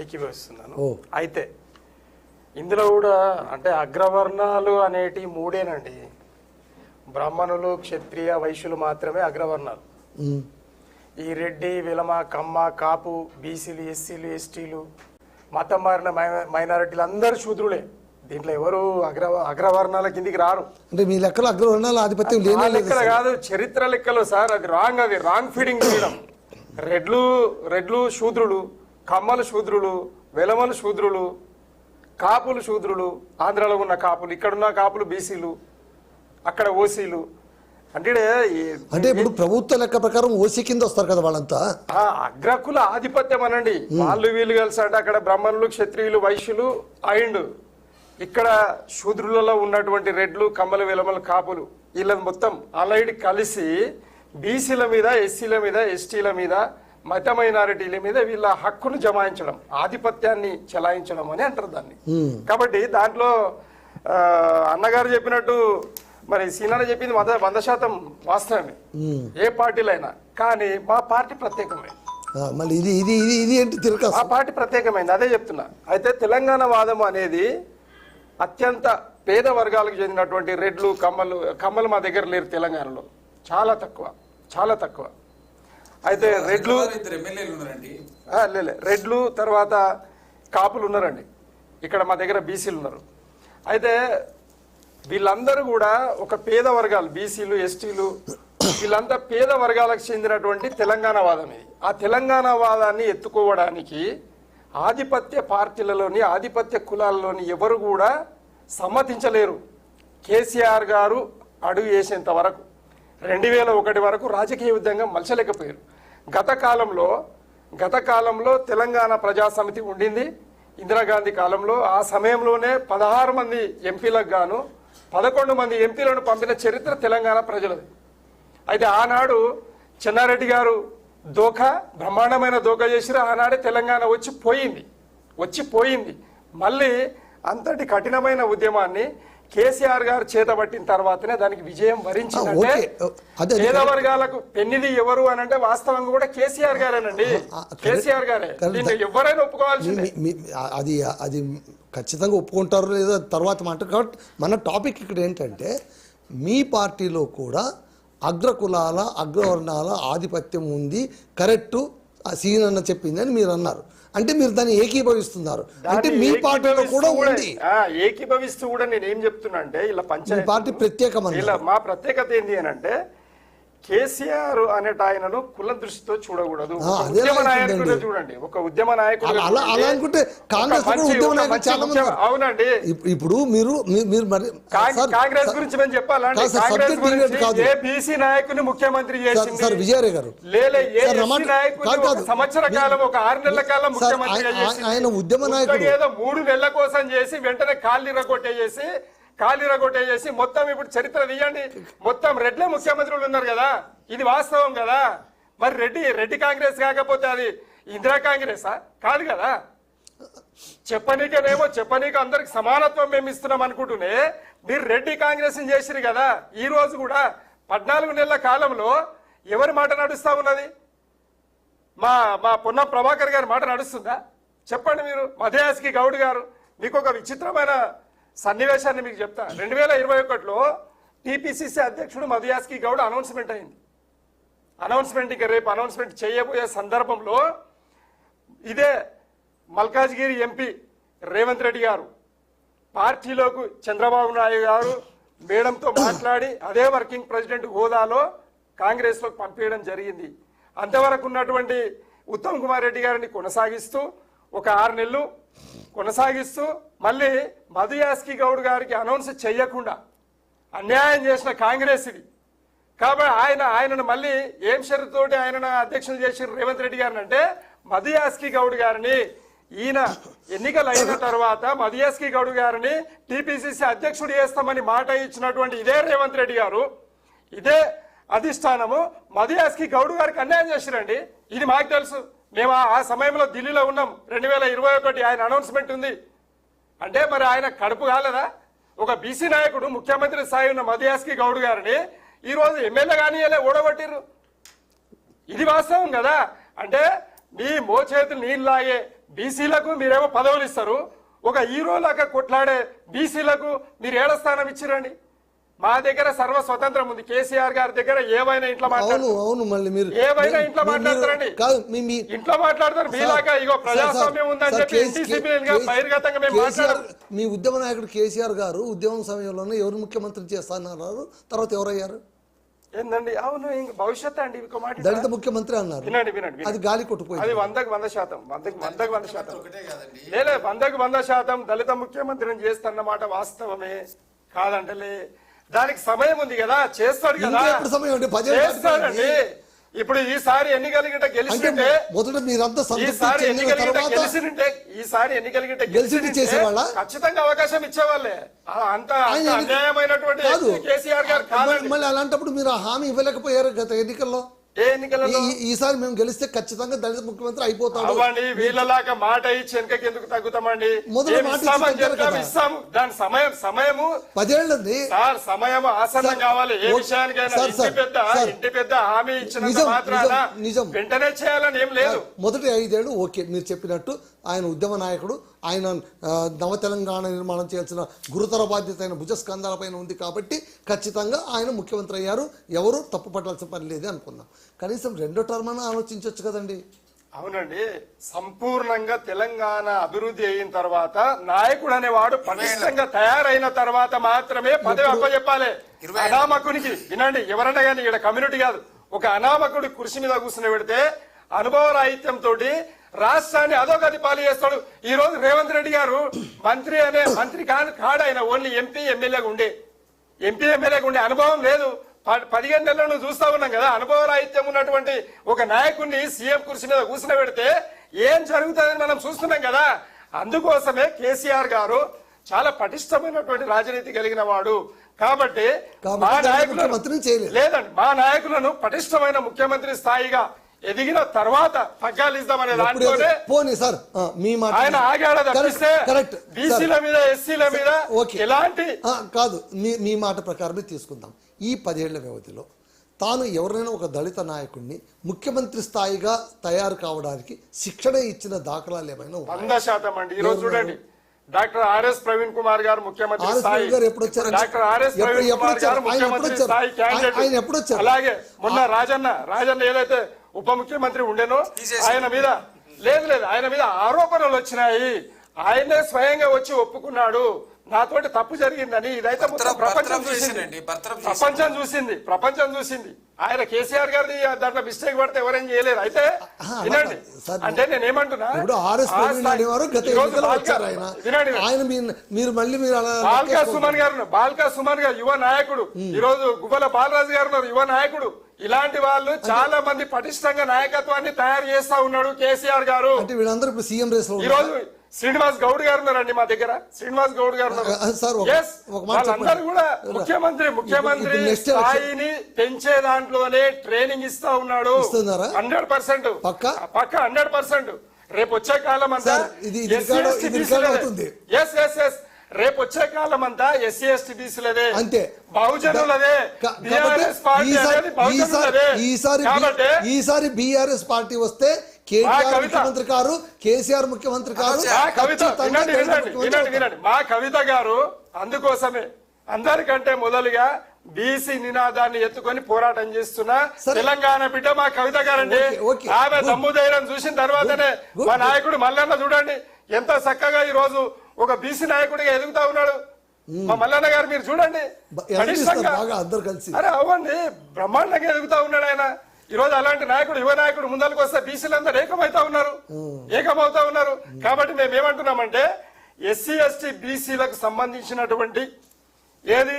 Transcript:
ఏకీభవిస్తున్నాను. అయితే ఇందులో కూడా అంటే అగ్రవర్ణాలు అనేటి మూడేనండి. బ్రాహ్మణులు, క్షత్రియ, వైశ్యులు మాత్రమే అగ్రవర్ణాలు. ఈ రెడ్డి, విలమ, కమ్మ, కాపు, బీసీలు, ఎస్సీలు, ఎస్టీలు, మతం మారిన మైనారిటీలు అందరూ శూద్రులే. దీంట్లో ఎవరు అగ్రవర్ణాల కిందికి రారు. అంటే మీ లెక్కలో అగ్రవర్ణాల ఆధిపత్యం లెక్కలు కాదు, చరిత్ర లెక్కలు సార్. అది రాంగ్ ఫీడింగ్ చేయడం. రెడ్లు శూద్రులు, కమ్మలు శూద్రులు, వెలమలు శూద్రులు, కాపులు శూద్రులు, ఆంధ్రాలో ఉన్న కాపులు, ఇక్కడున్న కాపులు బీసీలు, అక్కడ ఓసీలు. అంటే ఇప్పుడు ప్రభుత్వ లెక్క ప్రకారం ఓసీ కింద వస్తారు కదా వాళ్ళంతా. అగ్రకుల ఆధిపత్యం అనండి. వాళ్ళు వీళ్ళు కలిసి అంటే అక్కడ బ్రాహ్మణులు, క్షత్రియులు, వైశ్యులు అండ్ ఇక్కడ శూద్రులలో ఉన్నటువంటి రెడ్లు, కమ్మలు, వెలమలు, కాపులు వీళ్ళ మొత్తం అలైడ్ కలిసి బీసీల మీద, ఎస్సీల మీద, ఎస్టీల మీద, మత మైనారిటీల మీద వీళ్ళ హక్కును జమాయించడం, ఆధిపత్యాన్ని చెలాయించడం అని అంటారు దాన్ని. కాబట్టి దాంట్లో అన్నగారు చెప్పినట్టు మరి సీనాన్న చెప్పింది 100% వాస్తవమే, ఏ పార్టీలో అయినా. కానీ మా పార్టీ ప్రత్యేకమైంది. మా పార్టీ ప్రత్యేకమైంది, అదే చెప్తున్నా. అయితే తెలంగాణ వాదం అనేది అత్యంత పేద వర్గాలకు చెందినటువంటి రెడ్లు, కమ్మలు మా దగ్గర లేరు తెలంగాణలో, చాలా తక్కువ. అయితే రెడ్లు తర్వాత కాపులు ఉన్నారండి. ఇక్కడ మా దగ్గర బీసీలు ఉన్నారు. అయితే వీళ్ళందరూ కూడా ఒక పేద వర్గాలు, బీసీలు, ఎస్టీలు, వీళ్ళంతా పేద వర్గాలకు చెందినటువంటి తెలంగాణ వాదం ఇది. ఆ తెలంగాణ వాదాన్ని ఎత్తుకోవడానికి ఆధిపత్య పార్టీలలోని, ఆధిపత్య కులాలలోని ఎవరు కూడా సమ్మతించలేరు. కేసీఆర్ గారు అడుగు వేసేంత వరకు 2001 వరకు రాజకీయ యుద్ధంగా మలచలేకపోయారు. గత కాలంలో తెలంగాణ ప్రజాసమితి ఉండింది ఇందిరాగాంధీ కాలంలో. ఆ సమయంలోనే 16 మంది ఎంపీలకు గాను 11 మంది ఎంపీలను పంపిన చరిత్ర తెలంగాణ ప్రజలది. అయితే ఆనాడు చెన్నారెడ్డి గారు బ్రహ్మాండమైన దోఖా చేసిరు. ఆనాడే తెలంగాణ వచ్చిపోయింది. మళ్ళీ అంతటి కఠినమైన ఉద్యమాన్ని కేసీఆర్ గారు చేతబట్టిన తర్వాతనే దానికి విజయం వరించిందంటే పేద వర్గాలకు పెన్నిది ఎవరు అని అంటే వాస్తవంగా కూడా కేసీఆర్ గారేనండి. కేసీఆర్ గారే, ఎవరైనా ఒప్పుకోవాల్సిందే. అది ఖచ్చితంగా ఒప్పుకుంటారు లేదా తర్వాత మాట. కాబట్టి మన టాపిక్ ఇక్కడ ఏంటంటే మీ పార్టీలో కూడా అగ్రకులాల, అగ్రవర్ణాల ఆధిపత్యం ఉంది, కరెక్టు సీనన్న చెప్పిందని మీరు అన్నారు. అంటే మీరు దాన్ని ఏకీభవిస్తున్నారు. అంటే మీ పార్టీలో కూడా ఉంది. ఏకీభవిస్తూ కూడా నేను ఏం చెప్తున్నా అంటే ఇలా పంచాయతీ పార్టీ ప్రత్యేకం. మా ప్రత్యేకత ఏంటి అని అంటే కేసీఆర్ అనేట ఆయనను కుల దృష్టితో చూడకూడదు. ఉద్యమ నాయకుడు చూడండి, ఒక ఉద్యమ నాయకుడు. అలా అనుకుంటే కాంగ్రెస్ అవునండి. ఇప్పుడు మీరు కాంగ్రెస్ గురించి మేము చెప్పాలంటే కాంగ్రెస్ గురించి ఏ బీసీ నాయకుని ముఖ్యమంత్రి చేసింది సార్ విజయరాయ్ గారు. సంవత్సర కాలం, ఒక 6 నెలల కాలం ముఖ్యమంత్రి ఆయన ఉద్యమ నాయకుడు. ఏదో 3 నెలల కోసం చేసి వెంటనే కాళ్ళు రగొట్టేసి మొత్తం ఇప్పుడు చరిత్ర తీయండి, మొత్తం రెడ్లే ముఖ్యమంత్రులు ఉన్నారు కదా. ఇది వాస్తవం కదా. మరి రెడ్డి కాంగ్రెస్ కాకపోతే అది ఇందిరా కాంగ్రెసా? కాదు కదా. చెప్పనీకి అందరికి సమానత్వం మేము ఇస్తున్నాం అనుకుంటూనే మీరు రెడ్డి కాంగ్రెస్ చేసిరు కదా. ఈ రోజు కూడా 14 నెలల కాలంలో ఎవరి మాట నడుస్తా ఉన్నది? మా పొన్నం ప్రభాకర్ గారి మాట నడుస్తుందా? చెప్పండి మీరు. మధయాస్కి గౌడ్ గారు, మీకు ఒక విచిత్రమైన సన్నివేశాన్ని మీకు చెప్తా. 2021లో టీపీసీసీ అధ్యక్షుడు మధయాస్కి గౌడ్ అనౌన్స్మెంట్ అయింది. ఇక రేపు అనౌన్స్మెంట్ చేయబోయే సందర్భంలో ఇదే మల్కాజ్గిరి ఎంపీ రేవంత్ రెడ్డి గారు పార్టీలోకి చంద్రబాబు నాయుడు గారు మేడంతో మాట్లాడి అదే వర్కింగ్ ప్రెసిడెంట్ హోదాలో కాంగ్రెస్లోకి పంపించడం జరిగింది. అంతవరకు ఉన్నటువంటి ఉత్తమ్ కుమార్ రెడ్డి గారిని కొనసాగిస్తూ ఒక 6 నెలలు కొనసాగిస్తూ మళ్ళీ మధుయాస్కి గౌడ్ గారికి అనౌన్స్ చేయకుండా అన్యాయం చేసిన కాంగ్రెస్ ఇది. కాబట్టి ఆయనను మళ్ళీ ఏం షరతుతోటి ఆయనను అధ్యక్షులు చేసిన రేవంత్ రెడ్డి గారిని అంటే మధుయాస్కి గౌడ్ గారిని ఈయన ఎన్నికలు అయిన తర్వాత మధుయాస్కి గౌడ్ గారిని టీపీసీసీ అధ్యక్షుడు చేస్తామని మాట ఇచ్చినటువంటి ఇదే రేవంత్ రెడ్డి గారు, ఇదే అధిష్టానము మధుయాస్కి గౌడ్ గారికి అన్యాయం చేసిరండి. ఇది మాకు తెలుసు. మేము ఆ సమయంలో ఢిల్లీలో ఉన్నాం. 2021 ఆయన అనౌన్స్మెంట్ ఉంది అంటే మరి ఆయన కడుపు కాలేదా? ఒక బీసీ నాయకుడు ముఖ్యమంత్రి స్థాయి ఉన్న మధయాస్కి గౌడ్ గారిని ఈరోజు ఎమ్మెల్యే కానీ ఓడగొట్టిర్రు. ఇది వాస్తవం కదా. అంటే మీ మోచేతులు నీళ్ళలాగే బీసీలకు మీరేమో పదవులు ఇస్తారు, ఒక హీరోలాగా కొట్లాడే బీసీలకు మీరు ఏడ స్థానం ఇచ్చిరండి? మా దగ్గర సర్వ స్వతంత్రం ఉంది. కేసీఆర్ గారి దగ్గర ఏవైనా ఇంట్లో మాట్లాడు, అవును మళ్ళీ మీరు ఏవైనా ఇంట్లో మాట్లాడతారండి. కాదు ఇంట్లో మాట్లాడతారు మీలాగా. ఇగో ప్రజాస్వామ్యం ఉందని చెప్పి ఇండిసిప్లిన్ బహిర్గతంగా మేము మాట్లాడారు. మీ ఉద్యమ నాయకుడు కేసీఆర్ గారు ఉద్యమం సమయంలోనే ఎవరు ముఖ్యమంత్రి చేస్తానన్నారు, తర్వాత ఎవరయ్యారు? ఏందండి? అవును, ఇంక భవిష్యత్ అండి. ఇంకో మాట దళిత ముఖ్యమంత్రి అన్నారు, వినండి వినండి. అది గాలి కొట్టుపోయింది. అది 100% 100% లేలే, 100% దళిత ముఖ్యమంత్రిని చేస్తున్నమాట వాస్తవమే కాదంటలే. దానికి సమయం ఉంది కదా, చేస్తాడు కదా, ఎప్పుడు సమయం అంటే 10 చేస్తాడండి. ఇప్పుడు ఈసారి ఎన్నికల గిట్ట గెలిచింటే మొదట మీరంతా ఈసారి ఎన్నికల గిట్ట గెలిచింటే ఈసారి ఎన్నికల గిట్ట గెలిచింటే ఖచ్చితంగా అవకాశం ఇచ్చేవాళ్ళే. అంత అన్యాయమైనటువంటి కేసీఆర్ గారు కాదండి. మళ్ళీ అలాంటప్పుడు మీరు ఆ హామీ ఇవ్వలేకపోయారు గత ఎన్నికల్లో. ఏ ఎన్నికలలో? ఈసారి మేము గెలిస్తే ఖచ్చితంగా దళిత ముఖ్యమంత్రి అయిపోతాడు. అవ్వండి, వీళ్ళలాగా మాట ఇచ్చి వెనకకి ఎందుకు తగ్గుతామండి? ఇస్తాము. దాని సమయము 10 ఏళ్ళండి సార్, సమయం ఆసన్నం కావాలి. ఏ విషయానికైనా ఇంటి పెద్ద హామీ ఇచ్చిన మాత్రాన వెంటనే చేయాలని ఏం లేదు. మొదటి 5 ఏళ్ళు ఓకే, మీరు చెప్పినట్టు ఆయన ఉద్యమ నాయకుడు, ఆయన నవ తెలంగాణ నిర్మాణం చేయాల్సిన గురుతర బాధ్యత అయిన భుజస్కంధాలపైన ఉంది కాబట్టి ఖచ్చితంగా ఆయన ముఖ్యమంత్రి అయ్యారు. ఎవరు తప్పు పట్టాల్సిన పని లేదే అనుకుందాం. కనీసం 2వ టర్మ్ అని ఆలోచించవచ్చు కదండి. అవునండి, సంపూర్ణంగా తెలంగాణ అభివృద్ధి అయిన తర్వాత నాయకుడు అనేవాడు పటిష్టంగా తయారైన తర్వాత మాత్రమే పదవి అప్పచెప్పాలి. అనామకునికి వినండి, ఎవరన్నా కానీ ఇక్కడ కమ్యూనిటీ కాదు, ఒక అనామకుడి కుర్చీ మీద కూర్చుని పెడితే అనుభవ రాహిత్యంతో రాష్ట్రాన్ని అధోగతి పాలు చేస్తాడు. ఈ రోజు రేవంత్ రెడ్డి గారు మంత్రి కాడు, ఆయన ఓన్లీ ఎంపీ ఎమ్మెల్యేగా ఉండే అనుభవం లేదు. 15 నెలలను చూస్తా ఉన్నాం కదా. అనుభవ రాహిత్యం ఉన్నటువంటి ఒక నాయకుడిని సీఎం కుర్చీ మీద కూర్చుని పెడితే ఏం జరుగుతుందని మనం చూస్తున్నాం కదా. అందుకోసమే కేసీఆర్ గారు చాలా పటిష్టమైనటువంటి రాజనీతి కలిగిన వాడు కాబట్టి మా నాయకులను లేదండి, మా నాయకులను పటిష్టమైన ముఖ్యమంత్రి స్థాయిగా ఎదిగిన తర్వాత పగ్గాలు ఇద్దామనే దాంట్లోనే ఆయన ఆగాడ తప్పిస్తే బీసీల మీద ఎస్సీల మీద ఎలాంటి కాదు. మీ మాట ప్రకారమే తీసుకుందాం. ఈ 10 ఏళ్ల వ్యవధిలో తాను ఎవరైనా ఒక దళిత నాయకుడిని ముఖ్యమంత్రి స్థాయిగా తయారు కావడానికి శిక్షణ ఇచ్చిన దాఖలాలు ఏమైనా 100% అండి. ఈ రోజు చూడండి, డాక్టర్ ఆర్ఎస్ ప్రవీణ్ కుమార్ గారు ముఖ్యమంత్రి స్థాయి, డాక్టర్ ఆర్ఎస్ ప్రవీణ్ కుమార్ గారు ముఖ్యమంత్రి స్థాయి క్యాండిడేట్. అలాగే మొన్న రాజన్న ఏదైతే ఉప ముఖ్యమంత్రి ఉండేనో ఆయన మీద ఆయన మీద ఆరోపణలు వచ్చినాయి. ఆయనే స్వయంగా వచ్చి ఒప్పుకున్నాడు, నాతోటి తప్పు జరిగిందని. ఇదైతే మొత్తం ప్రపంచం చూసింది. ఆయన కేసీఆర్ గారిది దాంట్లో మిస్టేక్ పడితే ఎవరేం చేయలేరు. అయితే వినండి, అంటే నేనేమంటున్నా, బాల్కా సుమన్ గారు యువ నాయకుడు, ఈ రోజు గువ్వల బాలరాజు గారు ఉన్నారు యువ నాయకుడు. ఇలాంటి వాళ్ళు చాలా మంది పటిష్టంగా నాయకత్వాన్ని తయారు చేస్తా ఉన్నాడు కేసీఆర్ గారు. ఈ రోజు శ్రీనివాస్ గౌడ్ గారు ఉన్నారండి మా దగ్గర. శ్రీనివాస్ గౌడ్ గారు వాళ్ళందరూ కూడా ముఖ్యమంత్రి స్థాయిని పెంచే దాంట్లోనే ట్రైనింగ్ ఇస్తా ఉన్నాడు. 100% పక్క 100%. రేపు వచ్చే కాలం అంతా రేపు వచ్చే కాలం అంతా ఎస్సీ ఎస్టీ బీసీలదే, అంతే, బహుజనులదే. ఈసారి బీఆర్ఎస్ పార్టీ వస్తే కేటీఆర్ ముఖ్యమంత్రి గారు, కేసీఆర్ ముఖ్యమంత్రి గారు. వినండి, మా కవిత గారు అందుకోసమే అందరికంటే మొదలుగా బీసీ నినాదాన్ని ఎత్తుకొని పోరాటం చేస్తున్న తెలంగాణ బిడ్డ మా కవిత గారండి. ఆమె దమ్ముధైర్యం చూసిన తర్వాతనే మా నాయకుడు మల్లన్న చూడండి ఎంత చక్కగా ఈ రోజు ఒక బీసీ నాయకుడిగా ఎదుగుతా ఉన్నాడు. మా మల్లన్న గారు మీరు చూడండి, అరే అవ్వండి, బ్రహ్మాండంగా ఎదుగుతా ఉన్నాడు ఆయన. ఈ రోజు అలాంటి నాయకుడు, యువ నాయకుడు ముందరకు వస్తే బీసీలందరూ ఏకమవుతా ఉన్నారు. కాబట్టి మేము ఏమంటున్నామంటే ఎస్సీ ఎస్టీ బీసీలకు సంబంధించినటువంటి ఏది